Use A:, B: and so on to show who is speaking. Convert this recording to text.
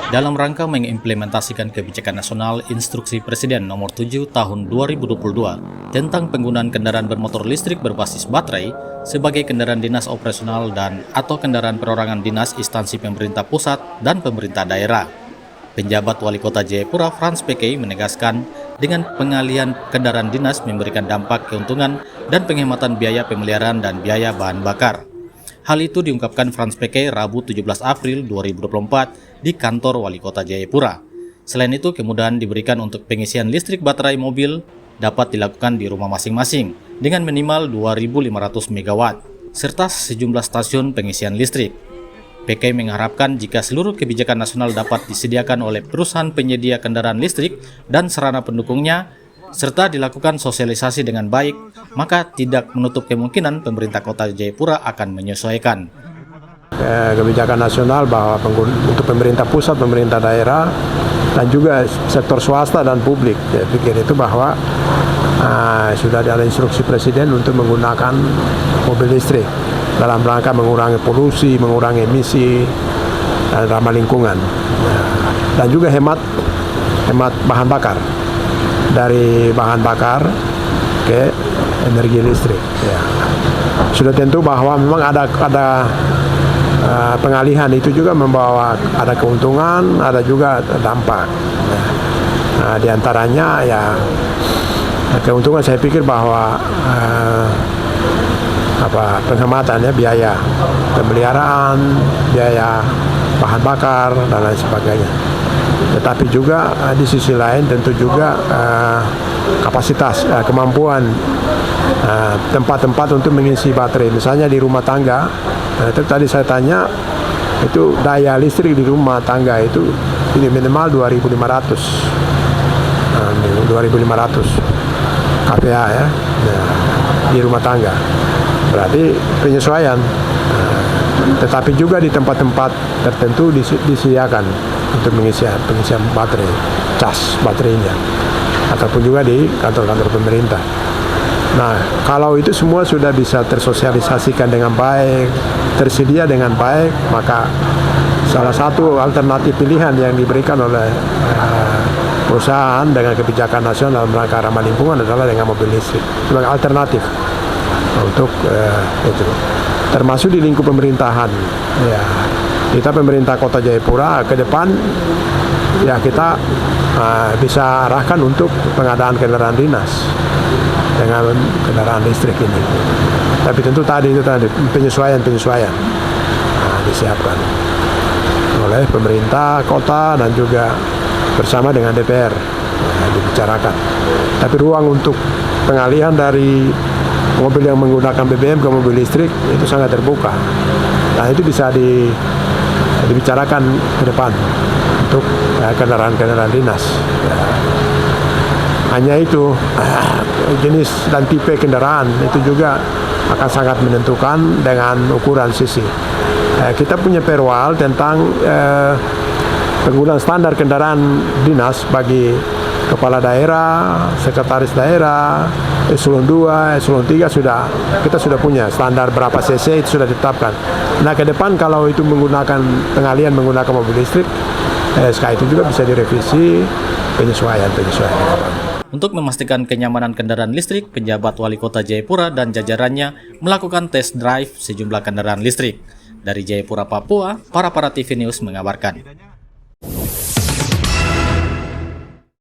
A: dalam rangka mengimplementasikan kebijakan nasional Instruksi Presiden Nomor 7 Tahun 2022 tentang penggunaan kendaraan bermotor listrik berbasis baterai sebagai kendaraan dinas operasional dan atau kendaraan perorangan dinas instansi pemerintah pusat dan pemerintah daerah. Penjabat Wali Kota Jayapura Frans PK menegaskan dengan pengalihan kendaraan dinas memberikan dampak keuntungan dan penghematan biaya pemeliharaan dan biaya bahan bakar. Hal itu diungkapkan Frans PK Rabu 17 April 2024 di kantor Wali Kota Jayapura. Selain itu, kemudahan diberikan untuk pengisian listrik baterai mobil dapat dilakukan di rumah masing-masing dengan minimal 2.500 MW, serta sejumlah stasiun pengisian listrik. PK mengharapkan jika seluruh kebijakan nasional dapat disediakan oleh perusahaan penyedia kendaraan listrik dan sarana pendukungnya, serta dilakukan sosialisasi dengan baik, maka tidak menutup kemungkinan pemerintah kota Jayapura akan menyesuaikan.
B: Kebijakan nasional bahwa untuk pemerintah pusat, pemerintah daerah, dan juga sektor swasta dan publik, saya pikir itu bahwa sudah ada instruksi presiden untuk menggunakan mobil listrik dalam rangka mengurangi polusi, mengurangi emisi, dan ramah lingkungan, dan juga hemat bahan bakar. Dari bahan bakar ke energi listrik. Ya. Sudah tentu bahwa memang ada pengalihan itu juga membawa ada keuntungan, ada juga dampak. Nah, di antaranya ya keuntungan saya pikir bahwa penghematannya biaya pemeliharaan, biaya bahan bakar dan lain sebagainya. Tetapi juga di sisi lain tentu juga kapasitas, kemampuan tempat-tempat untuk mengisi baterai. Misalnya di rumah tangga, itu tadi saya tanya, itu daya listrik di rumah tangga itu ini minimal 2.500 kPa ya, di rumah tangga. Berarti penyesuaian. Tetapi juga di tempat-tempat tertentu disediakan untuk pengisian baterai, cas baterainya, ataupun juga di kantor-kantor pemerintah. Nah, kalau itu semua sudah bisa tersosialisasikan dengan baik, tersedia dengan baik, maka salah satu alternatif pilihan yang diberikan oleh perusahaan dengan kebijakan nasional dalam rangka ramah lingkungan adalah dengan mobil listrik sebagai alternatif untuk itu. Termasuk di lingkup pemerintahan. Ya, kita pemerintah Kota Jayapura ke depan ya kita bisa arahkan untuk pengadaan kendaraan dinas dengan kendaraan listrik ini. Tapi tentu tadi penyesuaian disiapkan oleh pemerintah kota dan juga bersama dengan DPR dibicarakan. Tapi ruang untuk pengalihan dari mobil yang menggunakan BBM ke mobil listrik itu sangat terbuka. Nah, itu bisa dibicarakan ke depan untuk kendaraan-kendaraan dinas. Hanya itu jenis dan tipe kendaraan itu juga akan sangat menentukan dengan ukuran sisi. Kita punya perwal tentang penggunaan standar kendaraan dinas bagi kepala daerah, sekretaris daerah, eselon 2, eselon 3 kita sudah punya standar berapa cc itu sudah ditetapkan. Nah, ke depan kalau itu menggunakan pengalihan menggunakan mobil listrik, SK itu juga bisa direvisi penyesuaian.
A: Untuk memastikan kenyamanan kendaraan listrik, penjabat Wali Kota Jayapura dan jajarannya melakukan test drive sejumlah kendaraan listrik. Dari Jayapura, Papua, para TV News mengabarkan.